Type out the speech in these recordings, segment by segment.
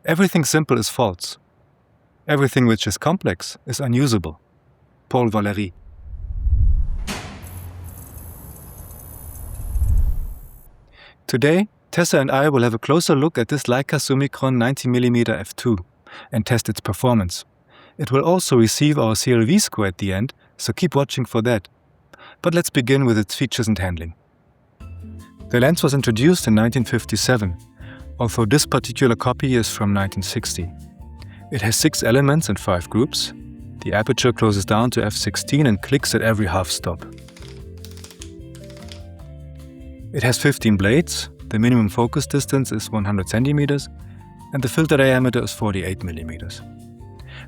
Everything simple is false. Everything which is complex is unusable. Paul Valéry. Today, Tessa and I will have a closer look at this Leica Summicron 90mm f2 and test its performance. It will also receive our CLV score at the end, so keep watching for that. But let's begin with its features and handling. The lens was introduced in 1957, although this particular copy is from 1960. It has 6 elements and 5 groups. The aperture closes down to f16 and clicks at every half stop. It has 15 blades, the minimum focus distance is 100 cm, and the filter diameter is 48 mm.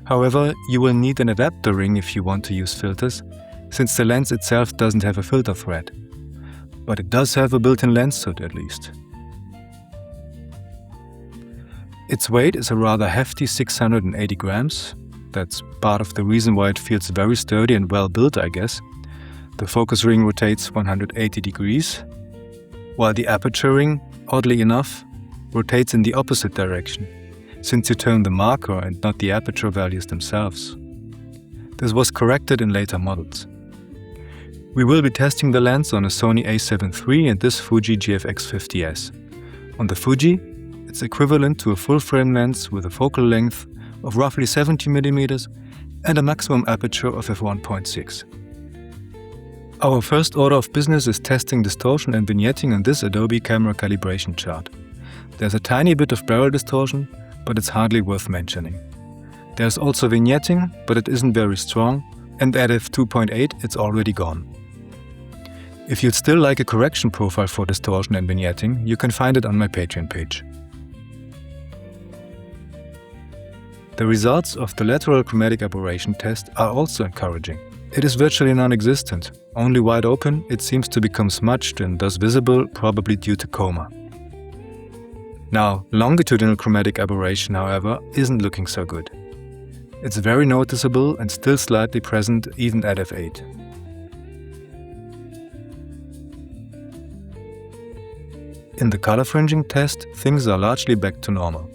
However, you will need an adapter ring if you want to use filters, since the lens itself doesn't have a filter thread. But it does have a built-in lens hood at least. Its weight is a rather hefty 680 grams. That's part of the reason why it feels very sturdy and well built, I guess. The focus ring rotates 180 degrees, while the aperture ring, oddly enough, rotates in the opposite direction, since you turn the marker and not the aperture values themselves. This was corrected in later models. We will be testing the lens on a Sony A7 III and this Fuji GFX50S. On the Fuji, it's equivalent to a full-frame lens with a focal length of roughly 70mm and a maximum aperture of f1.6. Our first order of business is testing distortion and vignetting on this Adobe camera calibration chart. There's a tiny bit of barrel distortion, but it's hardly worth mentioning. There's also vignetting, but it isn't very strong, and at f2.8 it's already gone. If you'd still like a correction profile for distortion and vignetting, you can find it on my Patreon page. The results of the lateral chromatic aberration test are also encouraging. It is virtually non-existent. Only wide open, it seems to become smudged and thus visible, probably due to coma. Now, longitudinal chromatic aberration, however, isn't looking so good. It's very noticeable and still slightly present even at f8. In the color fringing test, things are largely back to normal.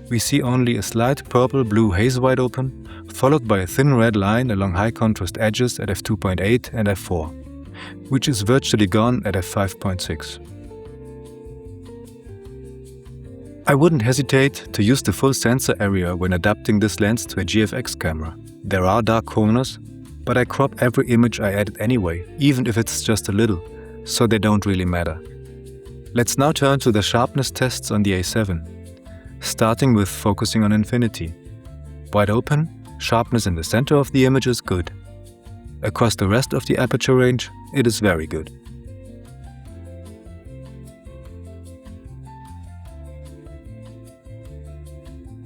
We see only a slight purple-blue haze wide open, followed by a thin red line along high contrast edges at f2.8 and f4, which is virtually gone at f5.6. I wouldn't hesitate to use the full sensor area when adapting this lens to a GFX camera. There are dark corners, but I crop every image I edit anyway, even if it's just a little, so they don't really matter. Let's now turn to the sharpness tests on the A7. Starting with focusing on infinity. Wide open, sharpness in the center of the image is good. Across the rest of the aperture range, it is very good.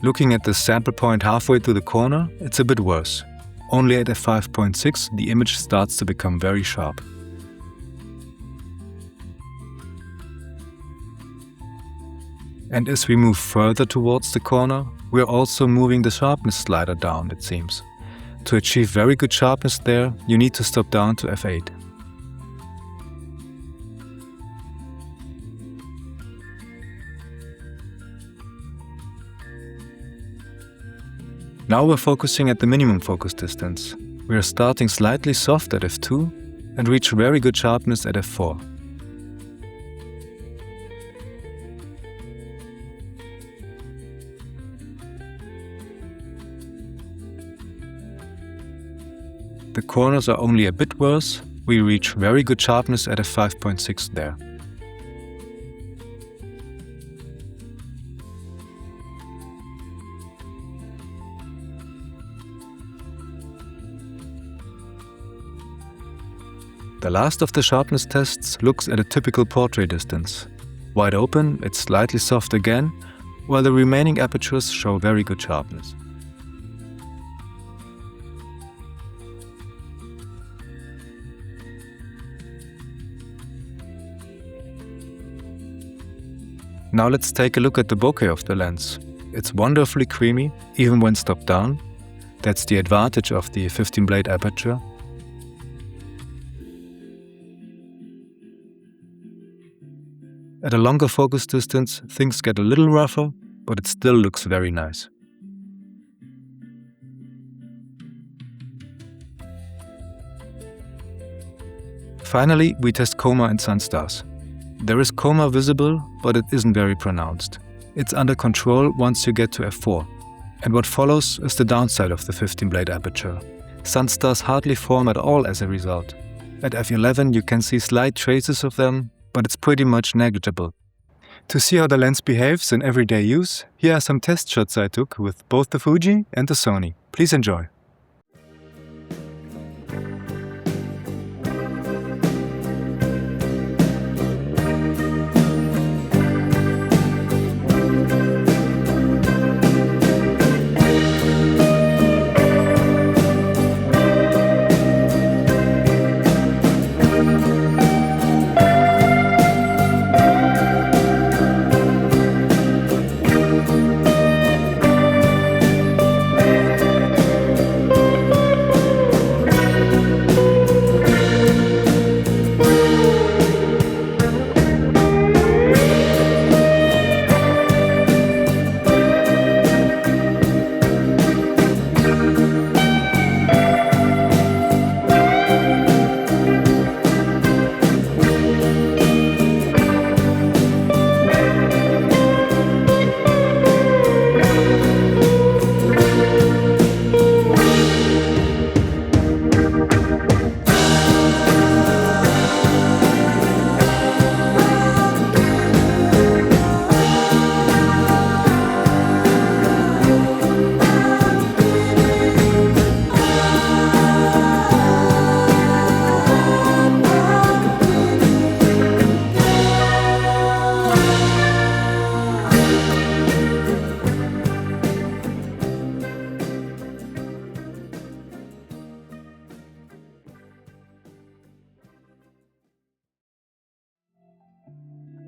Looking at the sample point halfway to the corner, it's a bit worse. Only at f5.6 the image starts to become very sharp. And as we move further towards the corner, we are also moving the sharpness slider down, it seems. To achieve very good sharpness there, you need to stop down to f8. Now we're focusing at the minimum focus distance. We are starting slightly soft at f2 and reach very good sharpness at f4. The corners are only a bit worse. We reach very good sharpness at f5.6 there. The last of the sharpness tests looks at a typical portrait distance. Wide open, it's slightly soft again, while the remaining apertures show very good sharpness. Now let's take a look at the bokeh of the lens. It's wonderfully creamy, even when stopped down. That's the advantage of the 15-blade aperture. At a longer focus distance, things get a little rougher, but it still looks very nice. Finally, we test coma and sunstars. There is coma visible, but it isn't very pronounced. It's under control once you get to f4. And what follows is the downside of the 15-blade aperture. Sunstars hardly form at all as a result. At f11 you can see slight traces of them, but it's pretty much negligible. To see how the lens behaves in everyday use, here are some test shots I took with both the Fuji and the Sony. Please enjoy.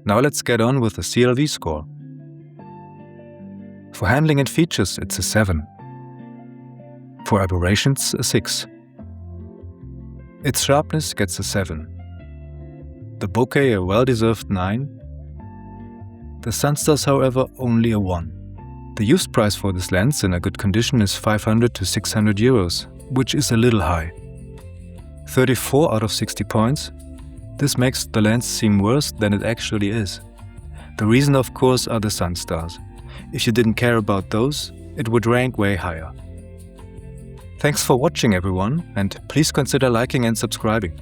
Now let's get on with the CLV score. For handling and features, it's a 7. For aberrations, a 6. Its sharpness gets a 7. The bokeh a well-deserved 9. The sunstars, however, only a 1. The used price for this lens in a good condition is 500 to 600 euros, which is a little high. 34 out of 60 points. This makes the lens seem worse than it actually is. The reason, of course, are the sunstars. If you didn't care about those, it would rank way higher. Thanks for watching, everyone, and please consider liking and subscribing.